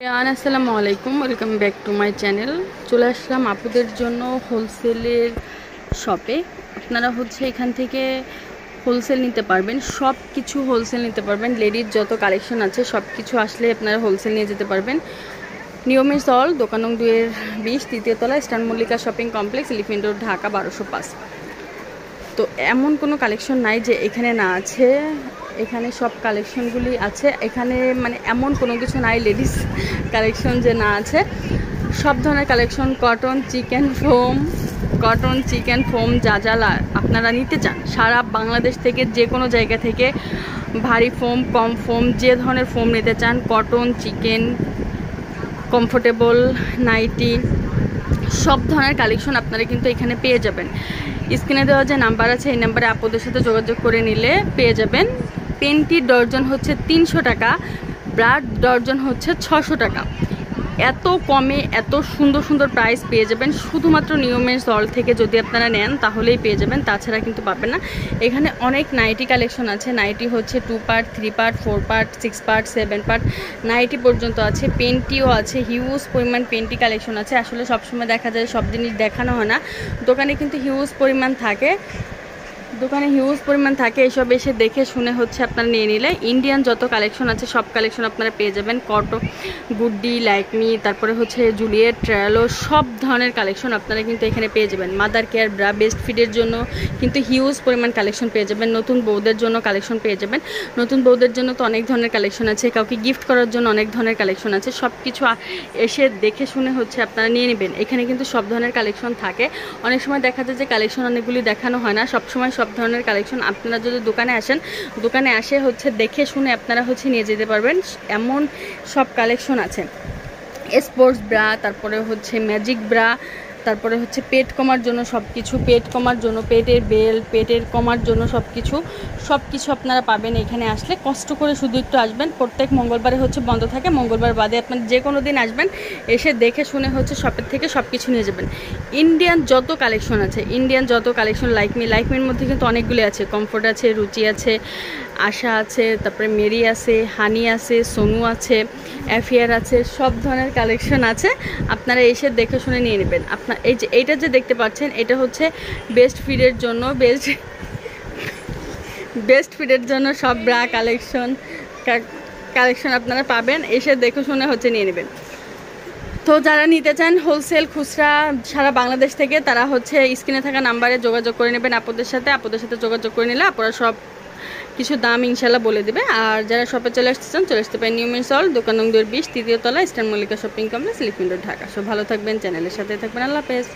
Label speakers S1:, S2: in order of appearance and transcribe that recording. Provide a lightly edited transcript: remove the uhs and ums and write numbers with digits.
S1: আসসালামু আলাইকুম, welcome back to my channel. চলে আসলাম আপুদের জন্য হোলসেলের শপে। আপনারা এখান থেকে হোলসেল নিতে পারবেন, সব কিছু হোলসেল নিতে পারবেন। লেডির যত কালেকশন আছে সব কিছু আসলে আপনারা হোলসেল নিয়ে যেতে পারবেন। নিয়মের সল, দোকান নং 2-20, তৃতীয় তলা, eastern Mallika shopping complex, elephant road, Dhaka 1205। তো এমন কোনো কালেকশন নাই যে এখানে না আছে, এখানে সব কালেকশনগুলি আছে। এখানে মানে এমন কোনো কিছু নাই লেডিস কালেকশন যে না আছে, সব ধরনের কালেকশন। কটন, চিকেন ফোম যা আপনারা নিতে চান সারা বাংলাদেশ থেকে, যে কোনো জায়গা থেকে, ভারী ফোম, কম ফোম, যে ধরনের ফোম নিতে চান, কটন, চিকেন, কমফোর্টেবল, নাইটি, সব ধরনের কালেকশন আপনারা কিন্তু এখানে পেয়ে যাবেন। স্ক্রিনে দেওয়া যে নাম্বার আছে এই নাম্বারে আপুদের সাথে যোগাযোগ করে নিলে পেয়ে যাবেন। পেনটির ডর্জন হচ্ছে 300 টাকা, ব্রাড ডর্জন হচ্ছে 600 টাকা। এত কমে এত সুন্দর সুন্দর প্রাইস পেয়ে যাবেন শুধুমাত্র নিয়মের সল থেকে। যদি আপনারা নেন তাহলেই পেয়ে যাবেন, তাছাড়া কিন্তু পাবেন না। এখানে অনেক নাইটি কালেকশন আছে। নাইটি হচ্ছে 2 part, 3 part, 4 part, 6 part, 7 part nighty পর্যন্ত আছে। পেন্টিও আছে, হিউজ পরিমাণ পেন্টি কালেকশন আছে। আসলে সবসময় দেখা যায় সব জিনিস দেখানো হয় না, দোকানে কিন্তু হিউজ পরিমাণ থাকে। এসব এসে দেখে শুনে আপনারা নিয়ে নিলে ইন্ডিয়ান যত কালেকশন আছে সব কালেকশন আপনারা পেয়ে যাবেন। কটন, গুড্ডি, লাইকমি, তারপরে জুলিয়েট, ট্রায়ালো, সব ধরনের কালেকশন আপনারা কিন্তু এখানে পেয়ে যাবেন। মাদার কেয়ার, ব্রা, বেস্ট ফিডের জন্য কিন্তু হিউজ পরিমাণ কালেকশন পেয়ে যাবেন। নতুন বউদের জন্য কালেকশন পেয়ে যাবেন। নতুন বউদের জন্য তো অনেক ধরনের কালেকশন আছে, কাউকে গিফট করার জন্য অনেক ধরনের কালেকশন আছে। সব কিছু এসে দেখে শুনে আপনারা নিয়ে নেবেন। এখানে কিন্তু সব ধরনের কালেকশন থাকে। অনেক সময় দেখা যায় যে কালেকশন অনেকগুলি দেখানো হয় না, সবসময় সব ধরনের কালেকশন আপনারা যদি দোকানে আসেন, দোকানে আসে দেখে শুনে আপনারা নিয়ে যেতে পারবেন। এমন সব কালেকশন আছে। স্পোর্টস ব্রা, তারপরে ম্যাজিক ব্রা, তারপরে পেট কমার জন্য সব কিছু, পেট কমার জন্য পেটের বেল্ট, পেটের কমার জন্য সব কিছু আপনারা পাবেন এখানে আসলে। কষ্ট করে শুধু একটু আসবেন। প্রত্যেক মঙ্গলবারে বন্ধ থাকে, মঙ্গলবার বাদে আপনারা যে কোনো দিন আসবেন, এসে দেখে শুনে শপের থেকে সব কিছু নিয়ে যাবেন। ইন্ডিয়ান যত কালেকশন, লাইকমির মধ্যে কিন্তু অনেকগুলি আছে। কমফোর্ট আছে, রুচি আছে, আশা আছে, তারপরে মেরি আছে, হানি আছে, সোনু আছে, অ্যাফিয়ার আছে, সব ধরনের কালেকশন আছে। আপনারা এসে দেখে শুনে নিয়ে নেবেন। এইটা যে দেখতে পাচ্ছেন এটা বেস্ট ফিডের জন্য সব ব্রা কালেকশন আপনারা পাবেন। এসে দেখে শুনে নিয়ে নেবেন। তো যারা নিতে চান হোলসেল, খুচরা সারা বাংলাদেশ থেকে, তারা স্ক্রিনে থাকা নাম্বারে যোগাযোগ করে নেবেন আপুদের সাথে যোগাযোগ করে নিলে আপনারা সব কিছু দাম ইনশাল্লাহ বলে দেবে। আর যারা শপে চলে আসতে পারেন, নিউ মিনসল, দোকান নং 2-20, তৃতীয় তলা, eastern Mallika shopping complex, elephant road, Dhaka. সব ভালো থাকবেন, চ্যানেলের সাথে থাকবেন। আল্লাহ হাফেজ।